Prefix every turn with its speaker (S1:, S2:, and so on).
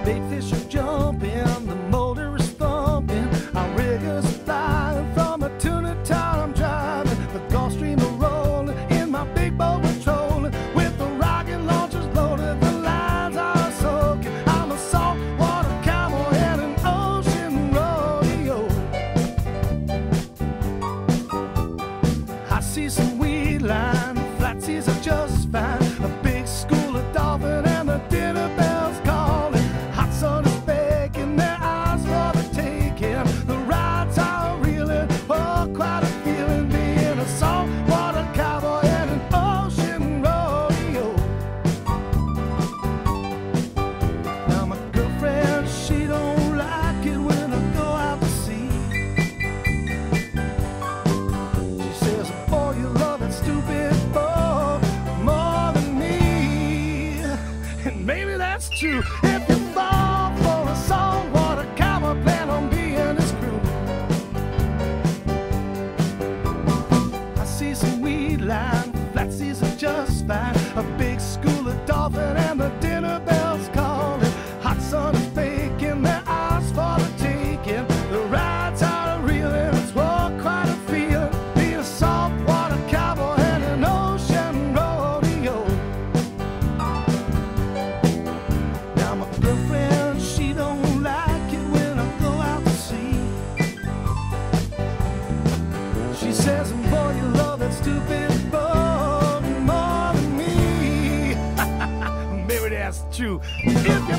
S1: Big fish are jumping, the motor is thumping. Our rig is flying from a tuna town I'm driving. The Gulf Stream are rolling, in my big boat we're trolling. With the rocket launchers loaded, the lines are soaking. I'm a saltwater cowboy and an ocean rodeo. I see some weed line, flat seas are just fine. A big school of dolphin and the dinner bells calling. Hot sun is baking, their eyes for the taking. The rides are reeling, oh, quite a feeling. Being a saltwater cowboy and an ocean rodeo. Now my girlfriend, she don't like it when I go out to sea. She says, boy, you love that stupid boy more than me. And maybe that's true. If you fall for a saltwater cowboy, plan on being his crew. I see some weed line, flat seas are just fine. A big school of dolphin and the dinner bells calling. Hot sun is baking, their eyes for the taking. The rides are reeling, it's all quite a feeling. Be a saltwater cowboy and an ocean rodeo. Now my girlfriend, she don't like it when I go out to sea. She says, boy, you love that stupid boat more than me. Maybe that's true. If you